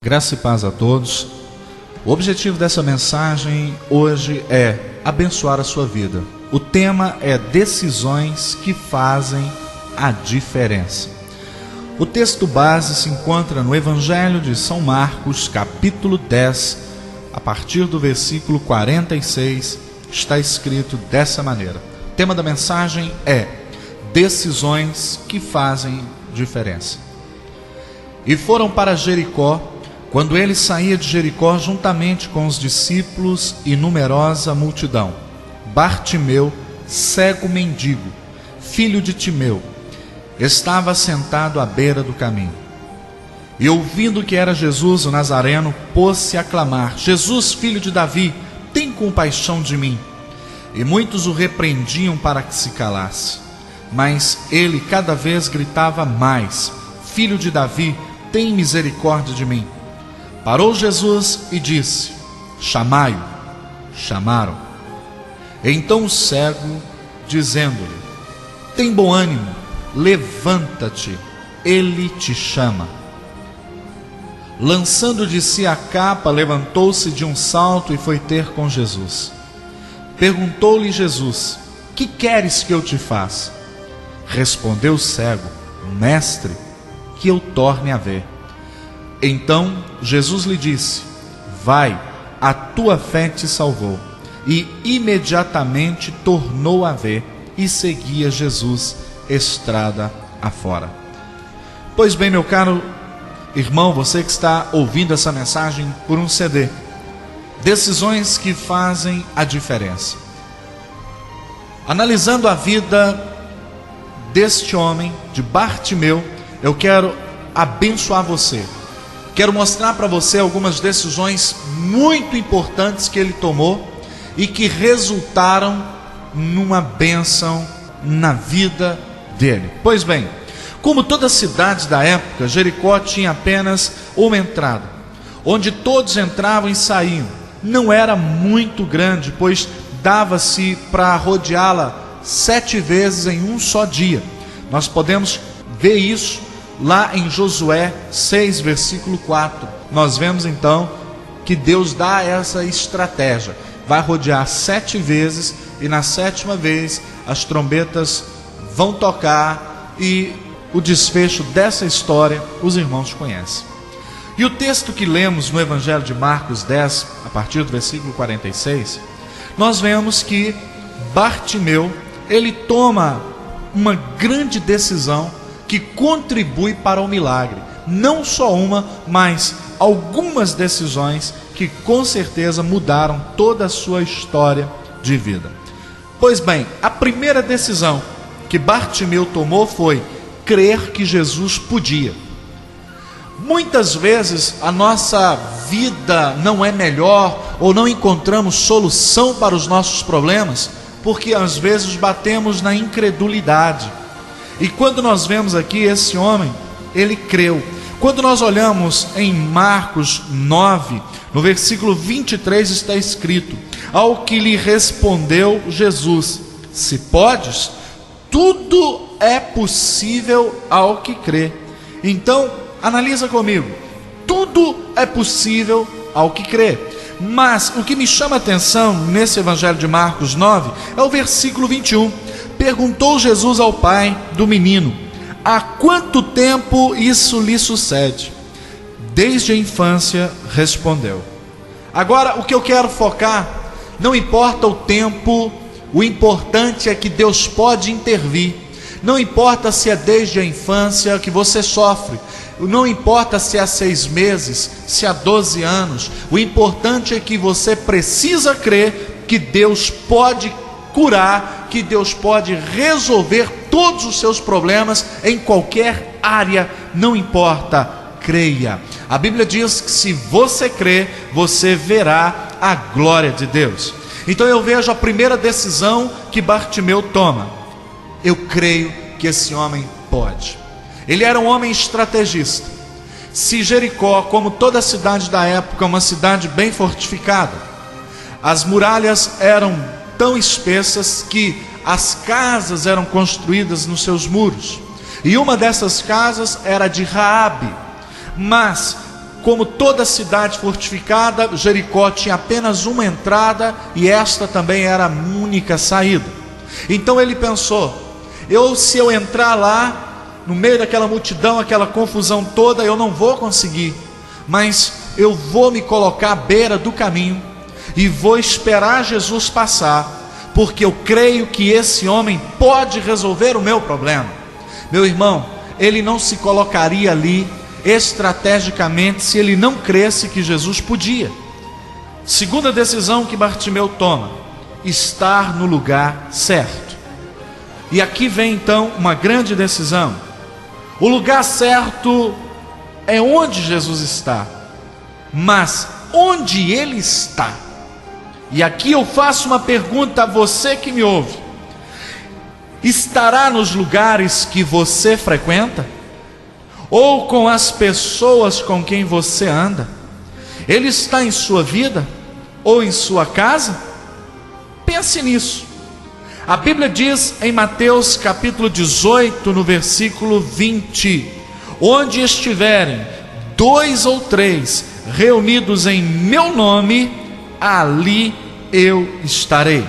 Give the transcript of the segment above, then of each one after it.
Graça e paz a todos. O objetivo dessa mensagem hoje é abençoar a sua vida. O tema é decisões que fazem a diferença. O texto base se encontra no Evangelho de São Marcos, capítulo 10, a partir do versículo 46, está escrito dessa maneira. O tema da mensagem é decisões que fazem diferença. E foram para Jericó. Quando ele saía de Jericó juntamente com os discípulos e numerosa multidão, Bartimeu, cego mendigo, filho de Timeu, estava sentado à beira do caminho. E ouvindo que era Jesus o Nazareno, pôs-se a clamar: Jesus, filho de Davi, tem compaixão de mim. E muitos o repreendiam para que se calasse. Mas ele cada vez gritava mais: Filho de Davi, tem misericórdia de mim. Parou Jesus e disse: chamai-o. Chamaram. Então o cego, dizendo-lhe: tem bom ânimo, levanta-te, ele te chama. Lançando de si a capa, levantou-se de um salto e foi ter com Jesus. Perguntou-lhe Jesus: que queres que eu te faça? Respondeu o cego: mestre, que eu torne a ver. Então Jesus lhe disse: vai, a tua fé te salvou. E imediatamente tornou a ver e seguia Jesus estrada afora. Pois bem, meu caro irmão, você que está ouvindo essa mensagem por um CD, decisões que fazem a diferença. Analisando a vida deste homem, de Bartimeu, eu quero abençoar você. Quero mostrar para você algumas decisões muito importantes que ele tomou e que resultaram numa bênção na vida dele. Pois bem, como todas as cidades da época, Jericó tinha apenas uma entrada, onde todos entravam e saíam. Não era muito grande, pois dava-se para rodeá-la 7 vezes em um só dia. Nós podemos ver isso lá em Josué 6, versículo 4, nós vemos então que Deus dá essa estratégia. Vai rodear 7 vezes e na 7ª vez as trombetas vão tocar e o desfecho dessa história os irmãos conhecem. E o texto que lemos no Evangelho de Marcos 10, a partir do versículo 46, nós vemos que Bartimeu, ele toma uma grande decisão que contribui para o milagre. Não só uma, mas algumas decisões que com certeza mudaram toda a sua história de vida. Pois bem, a primeira decisão que Bartimeu tomou foi crer que Jesus podia. Muitas vezes a nossa vida não é melhor ou não encontramos solução para os nossos problemas porque às vezes batemos na incredulidade. E quando nós vemos aqui esse homem, ele creu. Quando nós olhamos em Marcos 9, no versículo 23 está escrito: ao que lhe respondeu Jesus: se podes, tudo é possível ao que crê. Então, analisa comigo, tudo é possível ao que crê. Mas o que me chama a atenção nesse Evangelho de Marcos 9 é o versículo 21. Perguntou Jesus ao pai do menino: há quanto tempo isso lhe sucede? Desde a infância, respondeu. Agora, o que eu quero focar, não importa o tempo, o importante é que Deus pode intervir. Não importa se é desde a infância que você sofre, não importa se há 6 meses, se há 12 anos, o importante é que você precisa crer que Deus pode curar, que Deus pode resolver todos os seus problemas em qualquer área, não importa, creia. A Bíblia diz que se você crer, você verá a glória de Deus. Então eu vejo a primeira decisão que Bartimeu toma: eu creio que esse homem pode. Ele era um homem estrategista. Se Jericó, como toda a cidade da época, uma cidade bem fortificada, as muralhas eram tão espessas que as casas eram construídas nos seus muros. E uma dessas casas era de Raabe. Mas como toda cidade fortificada, Jericó tinha apenas uma entrada e esta também era a única saída. Então ele pensou: se eu entrar lá, no meio daquela multidão, aquela confusão toda, eu não vou conseguir, mas eu vou me colocar à beira do caminho e vou esperar Jesus passar, porque eu creio que esse homem pode resolver o meu problema. Meu irmão, ele não se colocaria ali estrategicamente se ele não cresce que Jesus podia. Segunda decisão que Bartimeu toma: estar no lugar certo. E aqui vem então uma grande decisão. O lugar certo é onde Jesus está, mas onde Ele está? E aqui eu faço uma pergunta a você que me ouve: estará nos lugares que você frequenta? Ou com as pessoas com quem você anda? Ele está em sua vida? Ou em sua casa? Pense nisso. A Bíblia diz em Mateus capítulo 18, no versículo 20: onde estiverem 2 ou 3 reunidos em meu nome, ali eu estarei.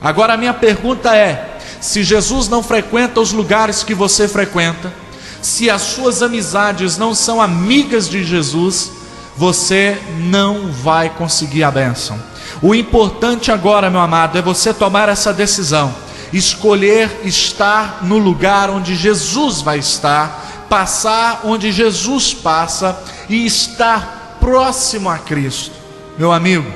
Agora a minha pergunta é: se Jesus não frequenta os lugares que você frequenta, se as suas amizades não são amigas de Jesus, você não vai conseguir a bênção. O importante agora, meu amado, é você tomar essa decisão, escolher estar no lugar onde Jesus vai estar, passar onde Jesus passa e estar próximo a Cristo. Meu amigo,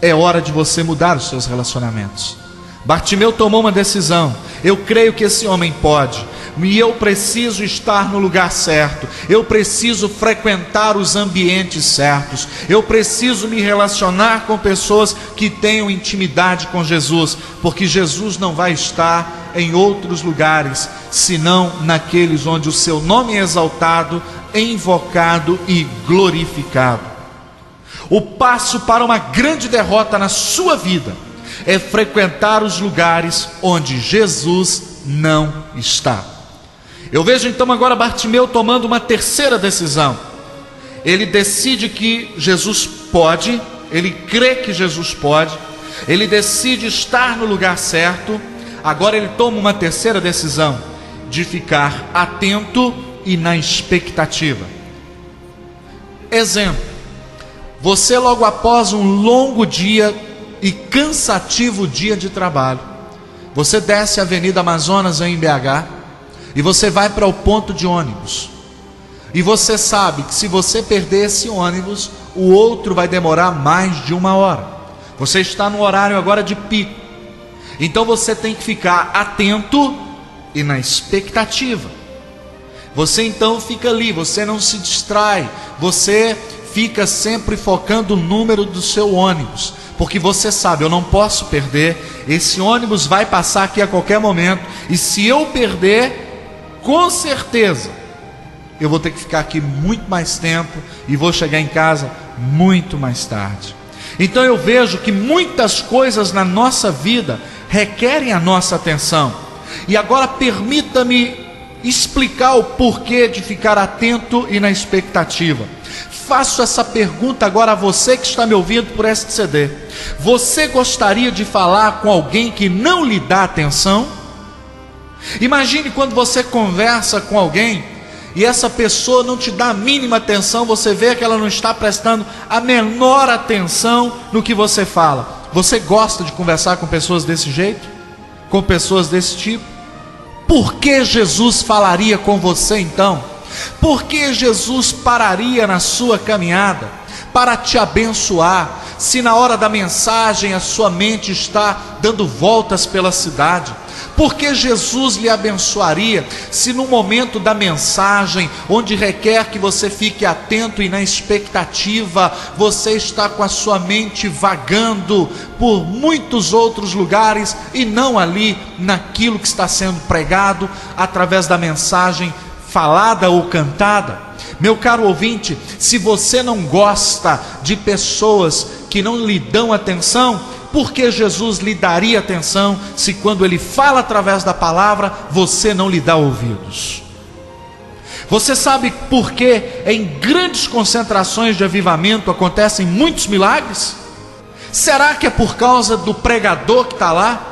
é hora de você mudar os seus relacionamentos. Bartimeu tomou uma decisão: eu creio que esse homem pode, e eu preciso estar no lugar certo, eu preciso frequentar os ambientes certos, eu preciso me relacionar com pessoas que tenham intimidade com Jesus, porque Jesus não vai estar em outros lugares, senão naqueles onde o seu nome é exaltado, invocado e glorificado. O passo para uma grande derrota na sua vida é frequentar os lugares onde Jesus não está. Eu vejo então agora Bartimeu tomando uma terceira decisão. Ele decide que Jesus pode, ele crê que Jesus pode, ele decide estar no lugar certo. Agora ele toma uma terceira decisão, de ficar atento e na expectativa. Exemplo: você logo após um longo dia e cansativo dia de trabalho, você desce a Avenida Amazonas em BH e você vai para o ponto de ônibus, e você sabe que se você perder esse ônibus, o outro vai demorar mais de 1 hora. Você está no horário agora de pico, então você tem que ficar atento e na expectativa. Você então fica ali, você não se distrai, você fica sempre focando o número do seu ônibus, porque você sabe: eu não posso perder, esse ônibus vai passar aqui a qualquer momento, e se eu perder, com certeza eu vou ter que ficar aqui muito mais tempo e vou chegar em casa muito mais tarde. Então eu vejo que muitas coisas na nossa vida requerem a nossa atenção. E agora permita-me explicar o porquê de ficar atento e na expectativa. Faço essa pergunta agora a você que está me ouvindo por este CD. Você gostaria de falar com alguém que não lhe dá atenção? Imagine quando você conversa com alguém e essa pessoa não te dá a mínima atenção, você vê que ela não está prestando a menor atenção no que você fala. Você gosta de conversar com pessoas desse jeito? Com pessoas desse tipo? Por que Jesus falaria com você então? Por que Jesus pararia na sua caminhada para te abençoar, se na hora da mensagem a sua mente está dando voltas pela cidade? Por que Jesus lhe abençoaria, se no momento da mensagem, onde requer que você fique atento e na expectativa, você está com a sua mente vagando por muitos outros lugares e não ali naquilo que está sendo pregado através da mensagem falada ou cantada? Meu caro ouvinte, se você não gosta de pessoas que não lhe dão atenção, por que Jesus lhe daria atenção se quando Ele fala através da palavra, você não lhe dá ouvidos? Você sabe por que em grandes concentrações de avivamento acontecem muitos milagres? Será que é por causa do pregador que está lá?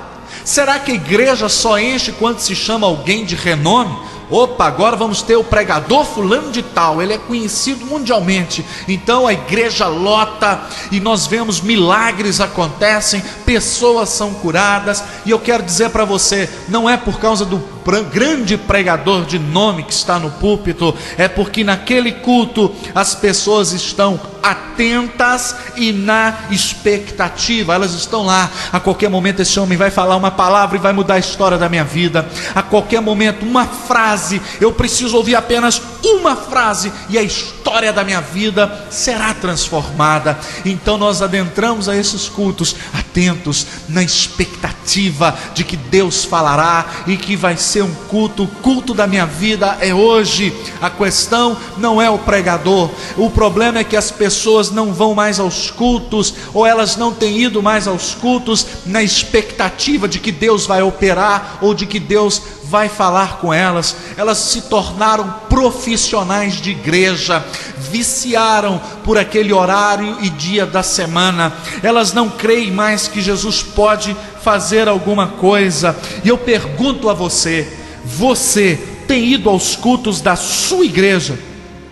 Será que a igreja só enche quando se chama alguém de renome? Opa, agora vamos ter o pregador fulano de tal, ele é conhecido mundialmente, então a igreja lota e nós vemos milagres acontecem, pessoas são curadas. E eu quero dizer para você, não é por causa do grande pregador de nome que está no púlpito, é porque naquele culto as pessoas estão atentas e na expectativa. Elas estão lá, a qualquer momento esse homem vai falar uma palavra e vai mudar a história da minha vida. A qualquer momento uma frase, eu preciso ouvir apenas uma frase e a história da minha vida será transformada. Então nós adentramos a esses cultos atentos, na expectativa de que Deus falará e que vai ser um culto. O culto da minha vida é hoje. A questão não é o pregador, o problema é que as pessoas não vão mais aos cultos, ou elas não têm ido mais aos cultos na expectativa de que Deus vai operar ou de que Deus vai falar com elas. Elas se tornaram profissionais de igreja, viciaram por aquele horário e dia da semana. Elas não creem mais que Jesus pode fazer alguma coisa. E eu pergunto a você, você tem ido aos cultos da sua igreja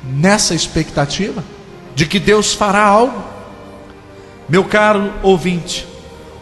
nessa expectativa de que Deus fará algo? Meu caro ouvinte,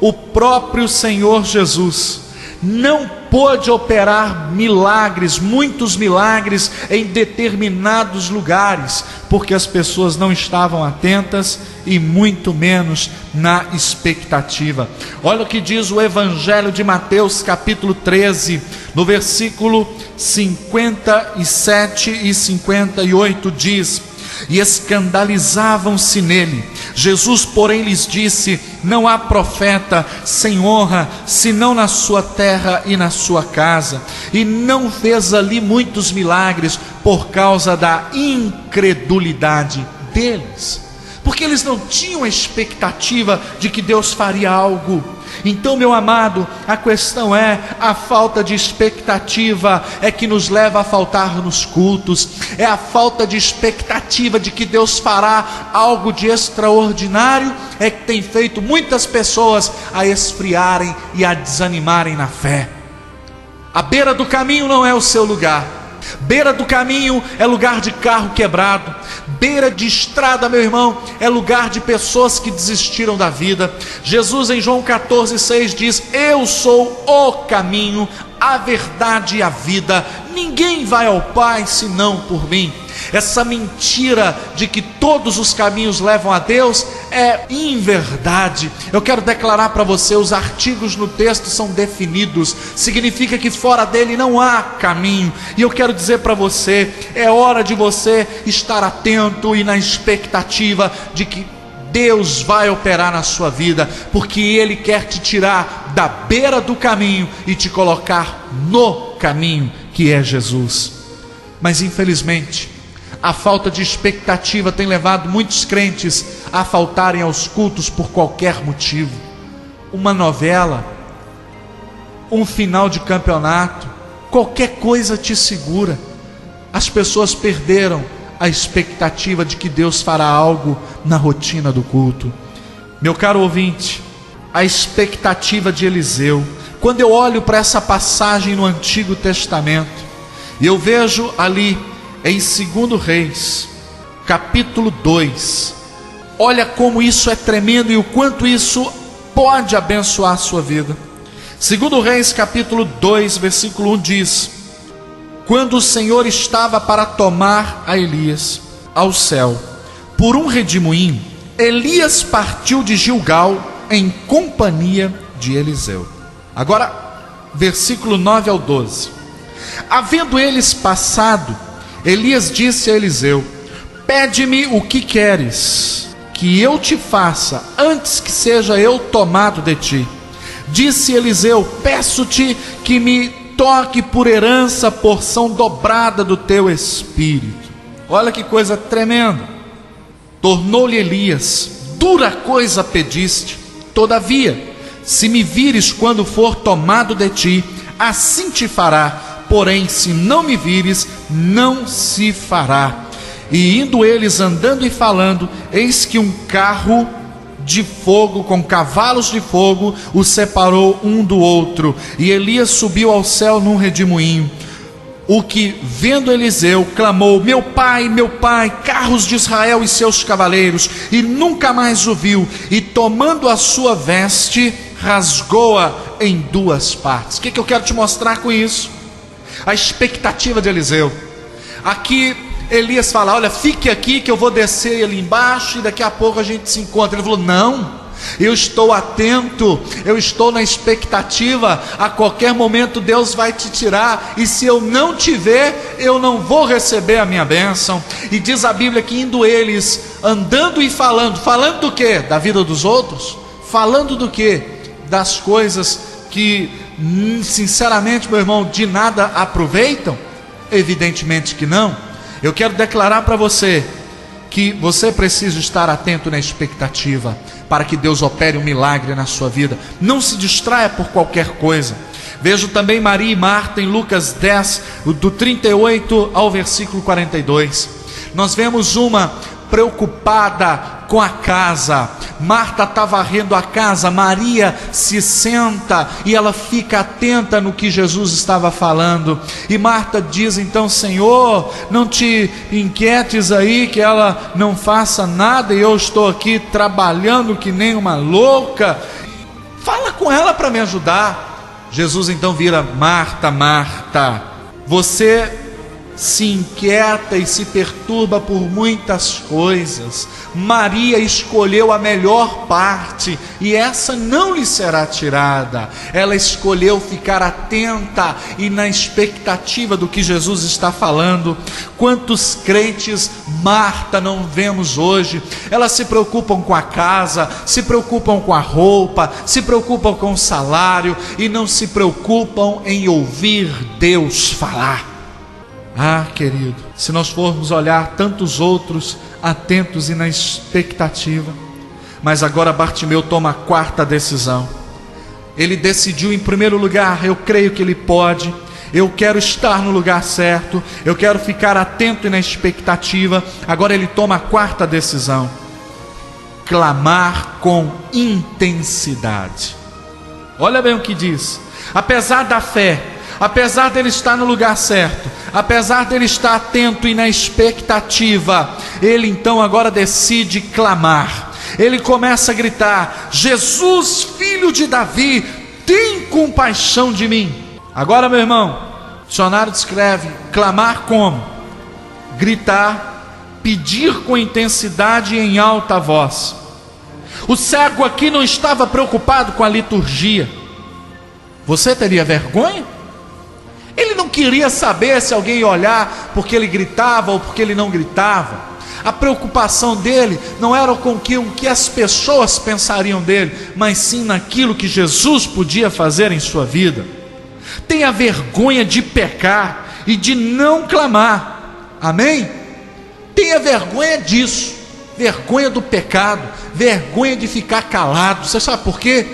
o próprio Senhor Jesus não pôde operar milagres, muitos milagres em determinados lugares, porque as pessoas não estavam atentas e muito menos na expectativa. Olha o que diz o Evangelho de Mateus capítulo 13, no versículo 57 e 58 diz: e escandalizavam-se nele. Jesus, porém, lhes disse: não há profeta sem honra, senão na sua terra e na sua casa. E não fez ali muitos milagres por causa da incredulidade deles, porque eles não tinham a expectativa de que Deus faria algo. Então, meu amado, a questão é, a falta de expectativa é que nos leva a faltar nos cultos. É a falta de expectativa de que Deus fará algo de extraordinário é que tem feito muitas pessoas a esfriarem e a desanimarem na fé. A beira do caminho não é o seu lugar. Beira do caminho é lugar de carro quebrado. Beira de estrada, meu irmão, é lugar de pessoas que desistiram da vida. Jesus em João 14,6 diz: eu sou o caminho, a verdade e a vida. Ninguém vai ao Pai senão por mim. Essa mentira de que todos os caminhos levam a Deus é inverdade. Eu quero declarar para você, os artigos no texto são definidos, significa que fora dele não há caminho. E eu quero dizer para você, é hora de você estar atento e na expectativa de que Deus vai operar na sua vida, porque Ele quer te tirar da beira do caminho e te colocar no caminho, que é Jesus. Mas infelizmente, a falta de expectativa tem levado muitos crentes a faltarem aos cultos por qualquer motivo. Uma novela, um final de campeonato, qualquer coisa te segura. As pessoas perderam a expectativa de que Deus fará algo na rotina do culto. Meu caro ouvinte, a expectativa de Eliseu, quando eu olho para essa passagem no Antigo Testamento, e eu vejo ali em 2 Reis, capítulo 2, olha como isso é tremendo e o quanto isso pode abençoar a sua vida. 2 Reis, capítulo 2, versículo 1 diz: quando o Senhor estava para tomar a Elias ao céu por um redemoinho, Elias partiu de Gilgal em companhia de Eliseu. Agora, versículo 9 ao 12. Havendo eles passado, Elias disse a Eliseu: pede-me o que queres que eu te faça, antes que seja eu tomado de ti. Disse Eliseu: peço-te que me toque por herança a porção dobrada do teu espírito. Olha que coisa tremenda. Tornou-lhe Elias: dura coisa pediste, todavia, se me vires quando for tomado de ti, assim te fará, porém, se não me vires, não se fará. E indo eles andando e falando, eis que um carro de fogo, com cavalos de fogo, os separou um do outro, e Elias subiu ao céu num redemoinho. O que, vendo Eliseu, clamou: meu pai, carros de Israel e seus cavaleiros, e nunca mais o viu, e tomando a sua veste, rasgou-a em duas partes. O que eu quero te mostrar com isso? A expectativa de Eliseu. Aqui Elias fala: olha, fique aqui que eu vou descer ali embaixo e daqui a pouco a gente se encontra. Ele falou: não, eu estou atento, eu estou na expectativa. A qualquer momento Deus vai te tirar, e se eu não te ver, eu não vou receber a minha bênção. E diz a Bíblia que indo eles, andando e falando do quê? Da vida dos outros? Falando do quê? Das coisas que, sinceramente, meu irmão, de nada aproveitam? Evidentemente que não. Eu quero declarar para você que você precisa estar atento na expectativa, para que Deus opere um milagre na sua vida. Não se distraia por qualquer coisa. Vejo também Maria e Marta em Lucas 10, do 38 ao versículo 42. Nós vemos uma preocupada com a casa. Marta está varrendo a casa, Maria se senta e ela fica atenta no que Jesus estava falando. E Marta diz então: Senhor, não te inquietes aí que ela não faça nada, e eu estou aqui trabalhando que nem uma louca. Fala com ela para me ajudar. Jesus então vira: Marta, Marta, você se inquieta e se perturba por muitas coisas. Maria escolheu a melhor parte, e essa não lhe será tirada. Ela escolheu ficar atenta e na expectativa do que Jesus está falando. Quantos crentes Marta não vemos hoje? Elas se preocupam com a casa, se preocupam com a roupa, se preocupam com o salário, e não se preocupam em ouvir Deus falar. Ah, querido, se nós formos olhar tantos outros atentos e na expectativa, mas agora Bartimeu toma a quarta decisão. Ele decidiu, em primeiro lugar: eu creio que ele pode, eu quero estar no lugar certo, eu quero ficar atento e na expectativa. Agora ele toma a quarta decisão: clamar com intensidade. Olha bem o que diz: apesar da fé, apesar dele estar no lugar certo, apesar dele estar atento e na expectativa, ele então agora decide clamar. Ele começa a gritar: Jesus, filho de Davi, tem compaixão de mim. Agora, meu irmão, o dicionário descreve clamar como gritar, pedir com intensidade e em alta voz. O cego aqui não estava preocupado com a liturgia. Você teria vergonha? Ele não queria saber se alguém ia olhar porque ele gritava ou porque ele não gritava. A preocupação dele não era com o que as pessoas pensariam dele, mas sim naquilo que Jesus podia fazer em sua vida. Tenha vergonha de pecar e de não clamar. Amém? Tenha vergonha disso. Vergonha do pecado, vergonha de ficar calado. Você sabe por quê?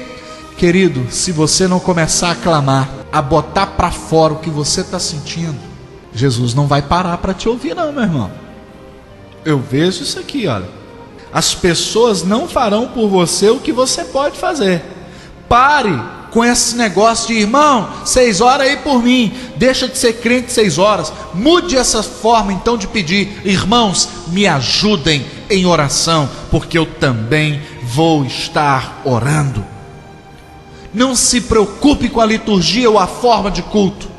Querido, se você não começar a clamar, a botar para fora o que você está sentindo, Jesus não vai parar para te ouvir não, meu irmão. Eu vejo isso aqui, olha. As pessoas não farão por você o que você pode fazer. Pare com esse negócio de: irmão, 6 horas aí por mim, deixa de ser crente 6 horas. Mude essa forma então de pedir: irmãos, me ajudem em oração, porque eu também vou estar orando. Não se preocupe com a liturgia ou a forma de culto.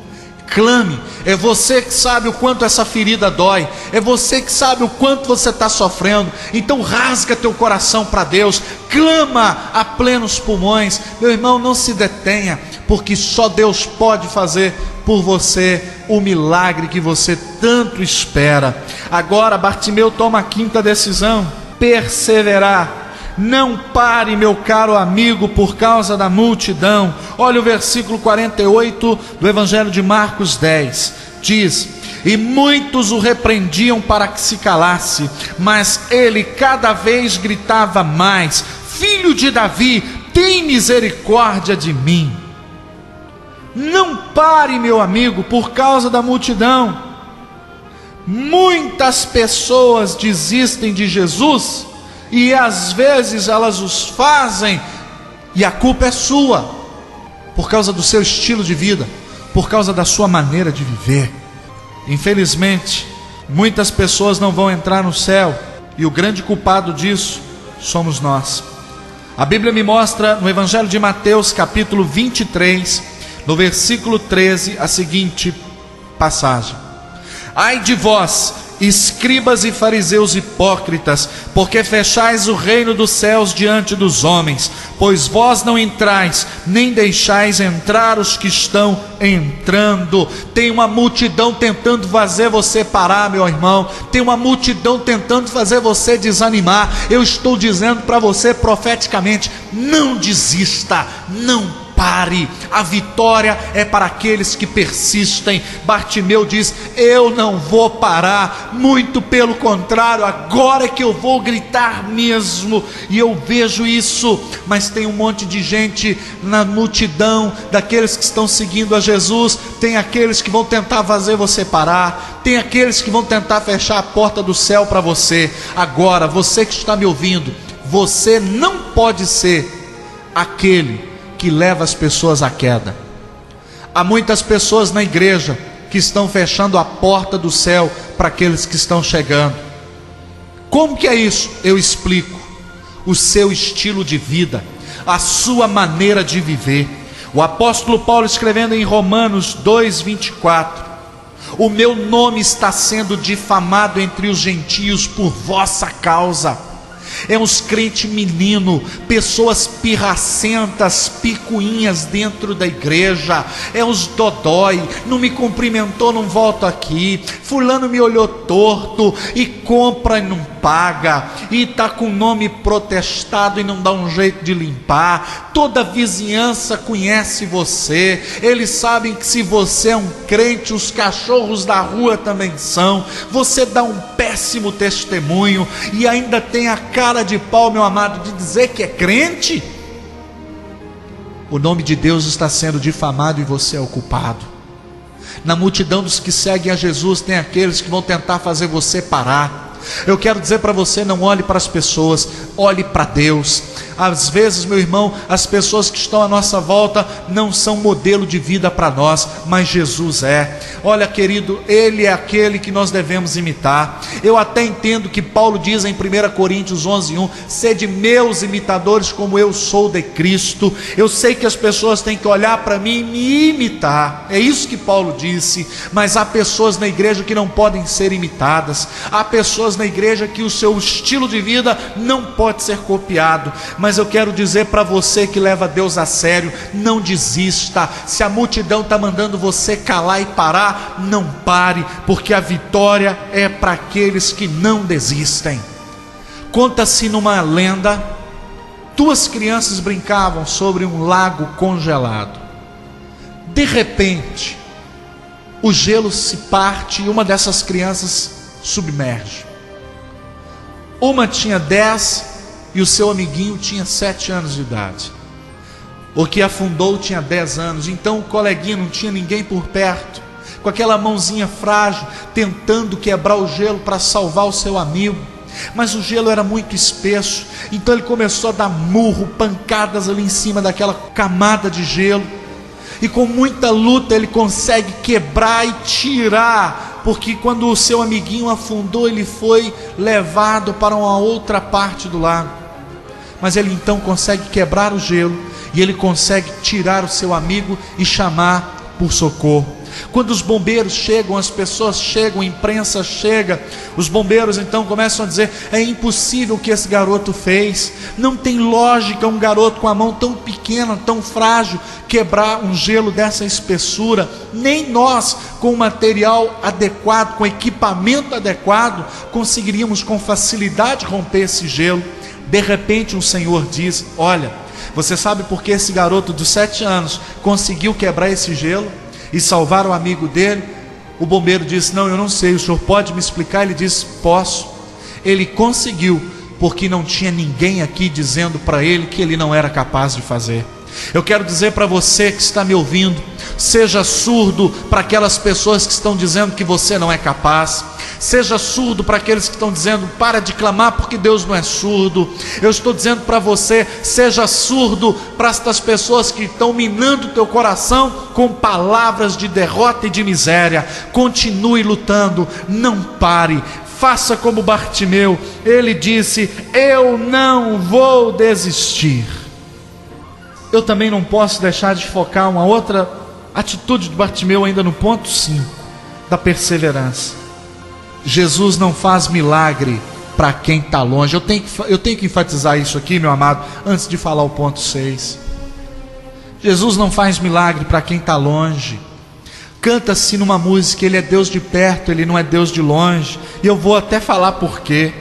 Clame. É você que sabe o quanto essa ferida dói, é você que sabe o quanto você está sofrendo. Então rasga teu coração para Deus, clama a plenos pulmões. Meu irmão, não se detenha, porque só Deus pode fazer por você o milagre que você tanto espera. Agora Bartimeu toma a quinta decisão: perseverar. Não pare, meu caro amigo, por causa da multidão. Olha o versículo 48 do Evangelho de Marcos 10. Diz: e muitos o repreendiam para que se calasse, mas ele cada vez gritava mais: Filho de Davi, tem misericórdia de mim. Não pare, meu amigo, por causa da multidão. Muitas pessoas desistem de Jesus e às vezes elas os fazem e a culpa é sua, por causa do seu estilo de vida, por causa da sua maneira de viver. Infelizmente, muitas pessoas não vão entrar no céu e o grande culpado disso somos nós. A Bíblia me mostra no Evangelho de Mateus, capítulo 23, no versículo 13, a seguinte passagem: Ai de vós, escribas e fariseus hipócritas, porque fechais o reino dos céus diante dos homens, pois vós não entrais, nem deixais entrar os que estão entrando. Tem uma multidão tentando fazer você parar, meu irmão. Tem uma multidão tentando fazer você desanimar. Eu estou dizendo para você profeticamente: não desista, não pare, a vitória é para aqueles que persistem. Bartimeu diz: eu não vou parar, muito pelo contrário, agora é que eu vou gritar mesmo. E eu vejo isso, mas tem um monte de gente na multidão daqueles que estão seguindo a Jesus. Tem aqueles que vão tentar fazer você parar, tem aqueles que vão tentar fechar a porta do céu para você. Agora, você que está me ouvindo, você não pode ser aquele que leva as pessoas à queda. Há muitas pessoas na igreja que estão fechando a porta do céu para aqueles que estão chegando. Como que é isso? Eu explico: o seu estilo de vida, a sua maneira de viver. O apóstolo Paulo, escrevendo em Romanos 2:24: o meu nome está sendo difamado entre os gentios por vossa causa. É uns crente menino, pessoas pirracentas, picuinhas dentro da igreja. É os dodói, não me cumprimentou, não volto aqui. Fulano me olhou torto, e compra e não paga, e está com o nome protestado e não dá um jeito de limpar. Toda a vizinhança conhece você, eles sabem que se você é um crente, os cachorros da rua também são. Você dá um péssimo testemunho e ainda tem a cara de pau, meu amado, de dizer que é crente. O nome de Deus está sendo difamado e você é o culpado. Na multidão dos que seguem a Jesus tem aqueles que vão tentar fazer você parar. Eu quero dizer para você: não olhe para as pessoas, olhe para Deus. Às vezes, meu irmão, as pessoas que estão à nossa volta não são modelo de vida para nós, mas Jesus é. Olha, querido, Ele é aquele que nós devemos imitar. Eu até entendo que Paulo diz em 1 Coríntios 11:1: sede meus imitadores como eu sou de Cristo. Eu sei que as pessoas têm que olhar para mim e me imitar, é isso que Paulo disse. Mas há pessoas na igreja que não podem ser imitadas. Há pessoas na igreja que o seu estilo de vida não pode ser copiado. Mas eu quero dizer para você que leva Deus a sério: não desista. Se a multidão está mandando você calar e parar, não pare, porque a vitória é para aqueles que não desistem. Conta-se numa lenda: 2 crianças brincavam sobre um lago congelado. De repente, o gelo se parte e uma dessas crianças submerge. Uma tinha 10 e o seu amiguinho tinha 7 anos de idade. O que afundou tinha 10 anos. Então o coleguinha não tinha ninguém por perto, com aquela mãozinha frágil, tentando quebrar o gelo para salvar o seu amigo. Mas o gelo era muito espesso, então ele começou a dar murro, pancadas ali em cima daquela camada de gelo. E com muita luta ele consegue quebrar e tirar, porque quando o seu amiguinho afundou, ele foi levado para uma outra parte do lago. Mas ele então consegue quebrar o gelo e ele consegue tirar o seu amigo e chamar por socorro. Quando os bombeiros chegam, as pessoas chegam, a imprensa chega, os bombeiros então começam a dizer: é impossível o que esse garoto fez, não tem lógica um garoto com a mão tão pequena, tão frágil, quebrar um gelo dessa espessura. Nem nós, com o material adequado, com equipamento adequado, conseguiríamos com facilidade romper esse gelo. De repente um senhor diz: olha, você sabe por que esse garoto de 7 anos conseguiu quebrar esse gelo e salvar o amigo dele? O bombeiro disse: não, eu não sei, o senhor pode me explicar? Ele disse: posso. Ele conseguiu porque não tinha ninguém aqui dizendo para ele que ele não era capaz de fazer. Eu quero dizer para você que está me ouvindo: seja surdo para aquelas pessoas que estão dizendo que você não é capaz. Seja surdo para aqueles que estão dizendo: para de clamar porque Deus não é surdo. Eu estou dizendo para você: seja surdo para estas pessoas que estão minando o teu coração com palavras de derrota e de miséria. Continue lutando, não pare. Faça como Bartimeu. Ele disse: eu não vou desistir. Eu também não posso deixar de focar uma outra atitude de Bartimeu, ainda no ponto 5 da perseverança. Jesus não faz milagre para quem está longe. Eu tenho que enfatizar isso aqui, meu amado, antes de falar o ponto 6. Jesus não faz milagre para quem está longe. Canta-se numa música: Ele é Deus de perto, Ele não é Deus de longe. E eu vou até falar por quê.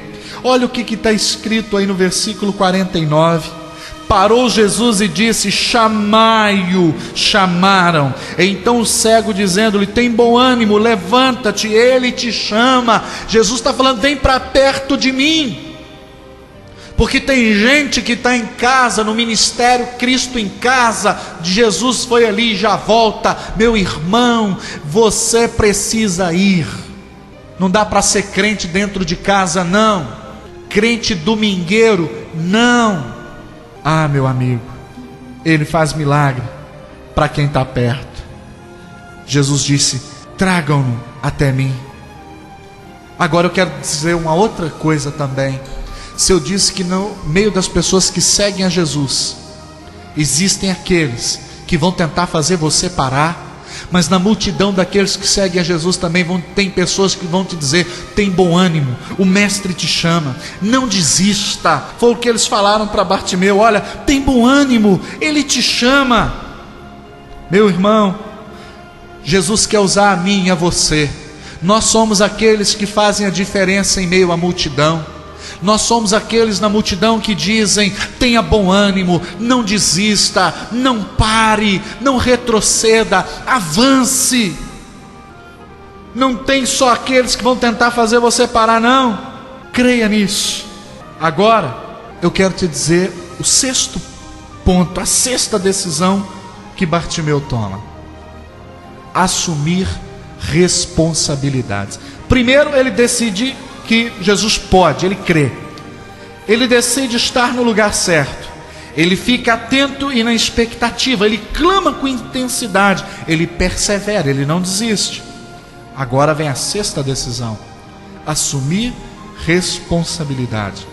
Olha o que está escrito aí no versículo 49. Parou Jesus e disse: chamai-o. Chamaram. Então o cego, dizendo-lhe: tem bom ânimo, levanta-te, ele te chama. Jesus está falando: vem para perto de mim. Porque tem gente que está em casa, no ministério Cristo em Casa, Jesus foi ali e já volta. Meu irmão, você precisa ir. Não dá para ser crente dentro de casa, não. Crente domingueiro, não. Ah, meu amigo, Ele faz milagre para quem está perto. Jesus disse: tragam-no até mim. Agora eu quero dizer uma outra coisa também. Se eu disse que no meio das pessoas que seguem a Jesus, existem aqueles que vão tentar fazer você parar, mas na multidão daqueles que seguem a Jesus também tem pessoas que vão te dizer: tem bom ânimo, o mestre te chama, não desista. Foi o que eles falaram para Bartimeu: olha, tem bom ânimo, ele te chama. Meu irmão, Jesus quer usar a mim e a você. Nós somos aqueles que fazem a diferença em meio à multidão. Nós somos aqueles na multidão que dizem: tenha bom ânimo, não desista, não pare, não retroceda, avance. Não tem só aqueles que vão tentar fazer você parar, não. Creia nisso. Agora, eu quero te dizer o 6º ponto, a 6ª decisão que Bartimeu toma: assumir responsabilidades. Primeiro, ele decide que Jesus pode, ele crê. Ele decide estar no lugar certo. Ele fica atento e na expectativa. Ele clama com intensidade. Ele persevera, ele não desiste. Agora vem a 6ª decisão: assumir responsabilidade.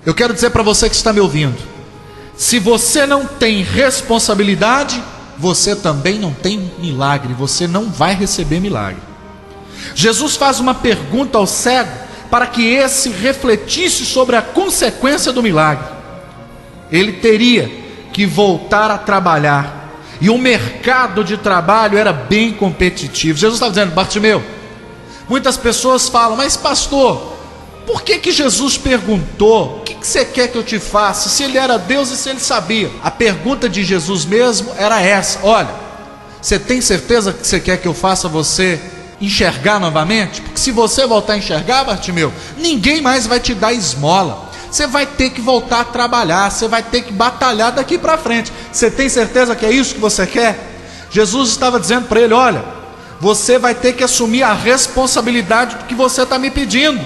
Eu quero dizer para você que está me ouvindo: se você não tem responsabilidade, você também não tem milagre. Você não vai receber milagre. Jesus faz uma pergunta ao cego para que esse refletisse sobre a consequência do milagre. Ele teria que voltar a trabalhar, e o mercado de trabalho era bem competitivo. Jesus está dizendo: Bartimeu, muitas pessoas falam: mas pastor, por que Jesus perguntou? O que você quer que eu te faça? Se ele era Deus e se ele sabia. A pergunta de Jesus mesmo era essa: olha, você tem certeza que você quer que eu faça você enxergar novamente? Porque se você voltar a enxergar, Bartimeu, ninguém mais vai te dar esmola. Você vai ter que voltar a trabalhar, você vai ter que batalhar daqui para frente. Você tem certeza que é isso que você quer? Jesus estava dizendo para ele: olha, você vai ter que assumir a responsabilidade do que você está me pedindo.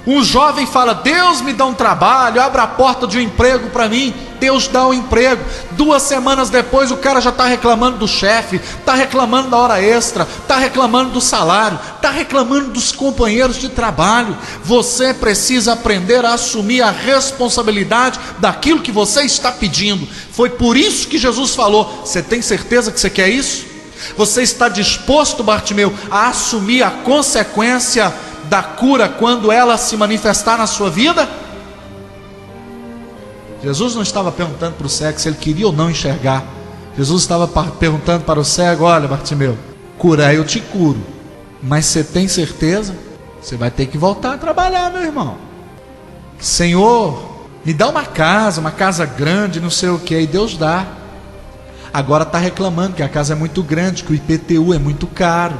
Um jovem fala: Deus me dá um trabalho, abre a porta de um emprego para mim. Deus dá um emprego. 2 semanas depois o cara já está reclamando do chefe, está reclamando da hora extra, está reclamando do salário, está reclamando dos companheiros de trabalho. Você precisa aprender a assumir a responsabilidade daquilo que você está pedindo. Foi por isso que Jesus falou: você tem certeza que você quer isso? Você está disposto, Bartimeu, a assumir a consequência da cura quando ela se manifestar na sua vida? Jesus não estava perguntando para o cego se ele queria ou não enxergar. Jesus estava perguntando para o cego: olha, Bartimeu, curar eu te curo, mas você tem certeza? Você vai ter que voltar a trabalhar, meu irmão. Senhor, me dá uma casa grande, não sei o que. E Deus dá. Agora está reclamando que a casa é muito grande, que o IPTU é muito caro,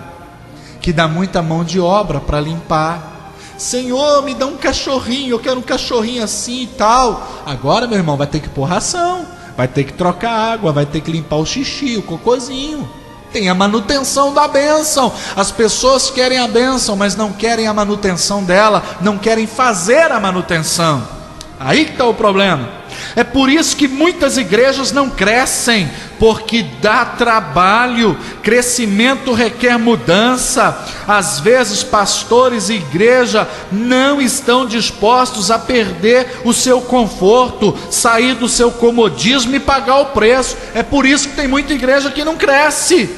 que dá muita mão de obra para limpar. Senhor, me dá um cachorrinho, eu quero um cachorrinho assim e tal. Agora, meu irmão, vai ter que pôr ração, vai ter que trocar água, vai ter que limpar o xixi, o cocôzinho. Tem a manutenção da bênção. As pessoas querem a bênção, mas não querem a manutenção dela, não querem fazer a manutenção. Aí que está o problema. É por isso que muitas igrejas não crescem, porque dá trabalho. Crescimento requer mudança. Às vezes pastores e igreja não estão dispostos a perder o seu conforto, sair do seu comodismo e pagar o preço. É por isso que tem muita igreja que não cresce.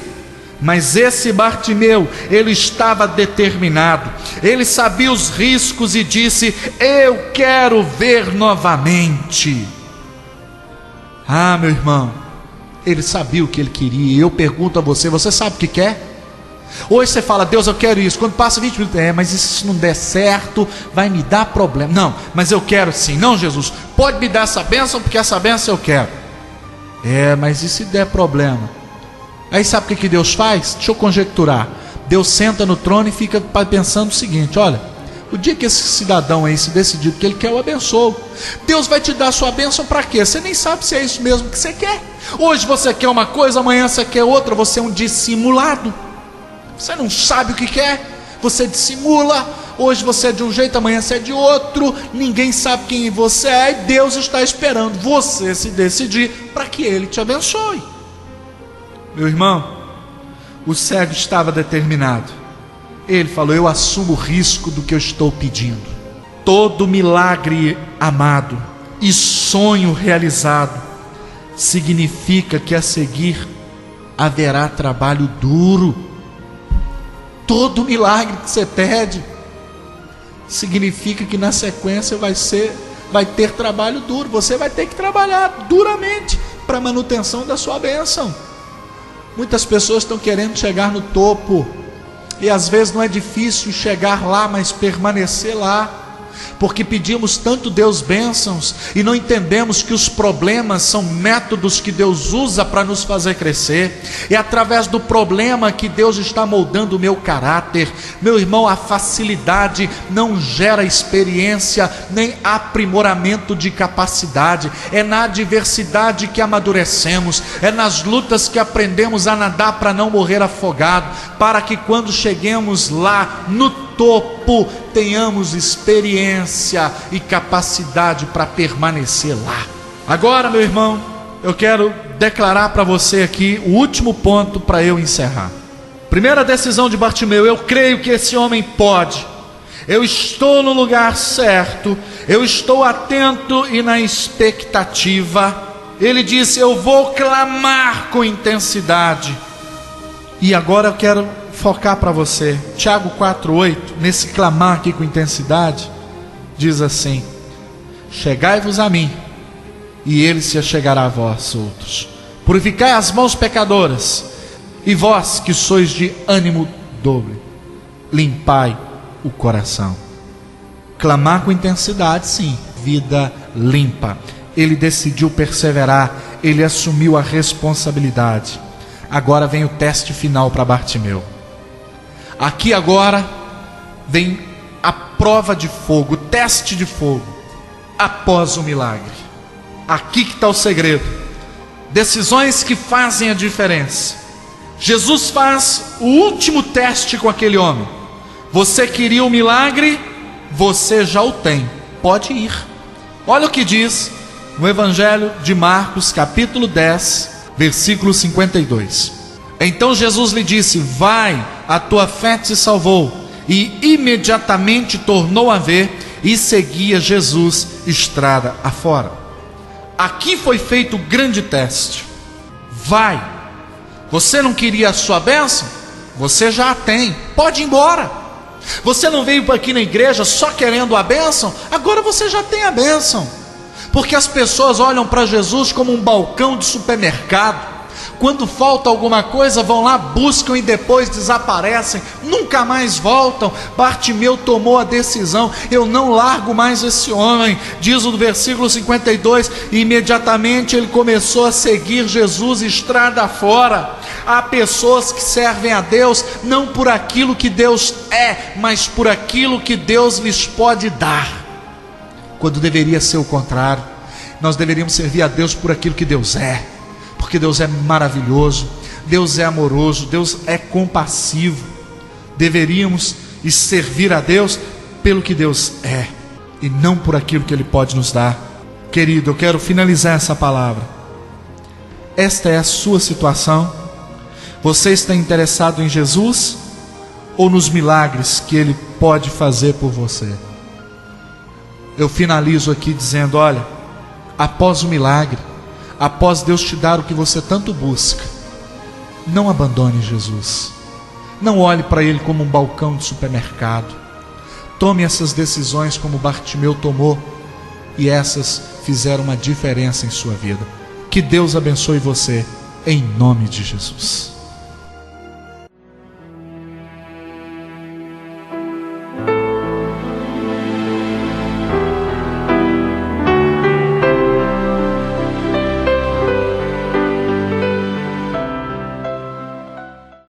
Mas esse Bartimeu, ele estava determinado, ele sabia os riscos e disse: eu quero ver novamente. Ah, meu irmão, ele sabia o que ele queria. E eu pergunto a você, você sabe o que quer? Hoje você fala: Deus, eu quero isso. Quando passa 20 minutos, mas se não der certo, vai me dar problema. Não, mas eu quero sim. Não, Jesus, pode me dar essa bênção, porque essa bênção eu quero. Mas e se der problema? Aí sabe o que Deus faz? Deixa eu conjecturar. Deus senta no trono e fica pensando o seguinte: olha, o dia que esse cidadão aí se decidir que ele quer, eu abençoo. Deus vai te dar a sua bênção para quê? Você nem sabe se é isso mesmo que você quer. Hoje você quer uma coisa, amanhã você quer outra. Você é um dissimulado. Você não sabe o que quer, você dissimula. Hoje você é de um jeito, amanhã você é de outro. Ninguém sabe quem você é, e Deus está esperando você se decidir para que Ele te abençoe. Meu irmão, o cego estava determinado. Ele falou: eu assumo o risco do que eu estou pedindo. Todo milagre amado e sonho realizado significa que a seguir haverá trabalho duro. Todo milagre que você pede significa que na sequência vai ter trabalho duro. Você vai ter que trabalhar duramente para a manutenção da sua bênção. Muitas pessoas estão querendo chegar no topo, e às vezes não é difícil chegar lá, mas permanecer lá, porque pedimos tanto Deus bênçãos e não entendemos que os problemas são métodos que Deus usa para nos fazer crescer. É através do problema que Deus está moldando o meu caráter. Meu irmão, a facilidade não gera experiência nem aprimoramento de capacidade. É na adversidade que amadurecemos, é nas lutas que aprendemos a nadar para não morrer afogado, para que quando cheguemos lá no topo tenhamos experiência e capacidade para permanecer lá. Agora, meu irmão, eu quero declarar para você aqui o último ponto para eu encerrar. Primeira decisão de Bartimeu: eu creio que esse homem pode. Eu estou no lugar certo, eu estou atento e na expectativa. Ele disse: eu vou clamar com intensidade. E agora eu quero focar para você, Tiago 4,8, nesse clamar aqui com intensidade, diz assim: chegai-vos a mim, e ele se achegará a vós outros. Purificai as mãos pecadoras, e vós que sois de ânimo dobre, limpai o coração. Clamar com intensidade, sim, vida limpa. Ele decidiu perseverar, ele assumiu a responsabilidade. Agora vem o teste final para Bartimeu. Aqui agora vem a prova de fogo, o teste de fogo, após o milagre. Aqui que está o segredo. Decisões que fazem a diferença. Jesus faz o último teste com aquele homem. Você queria o milagre? Você já o tem, pode ir. Olha o que diz no Evangelho de Marcos, capítulo 10, versículo 52. Então Jesus lhe disse: vai, a tua fé te salvou. E imediatamente tornou a ver e seguia Jesus estrada afora. Aqui foi feito o grande teste. Vai. Você não queria a sua bênção? Você já a tem, pode ir embora. Você não veio aqui na igreja só querendo a bênção? Agora você já tem a bênção. Porque as pessoas olham para Jesus como um balcão de supermercado. quando falta alguma coisa, vão lá, buscam e depois desaparecem, nunca mais voltam. Bartimeu tomou a decisão: eu não largo mais esse homem. Diz o versículo 52, e imediatamente ele começou a seguir Jesus estrada fora. Há pessoas que servem a Deus não por aquilo que Deus é, mas por aquilo que Deus lhes pode dar, quando deveria ser o contrário. Nós deveríamos servir a Deus por aquilo que Deus é, porque Deus é maravilhoso, Deus é amoroso, Deus é compassivo. Deveríamos servir a Deus pelo que Deus é, e não por aquilo que Ele pode nos dar. Querido, eu quero finalizar essa palavra. Esta é a sua situação. Você está interessado em Jesus ou nos milagres que Ele pode fazer por você? Eu finalizo aqui dizendo: olha, após o milagre, após Deus te dar o que você tanto busca, não abandone Jesus. Não olhe para Ele como um balcão de supermercado. Tome essas decisões como Bartimeu tomou, e essas fizeram uma diferença em sua vida. Que Deus abençoe você, em nome de Jesus.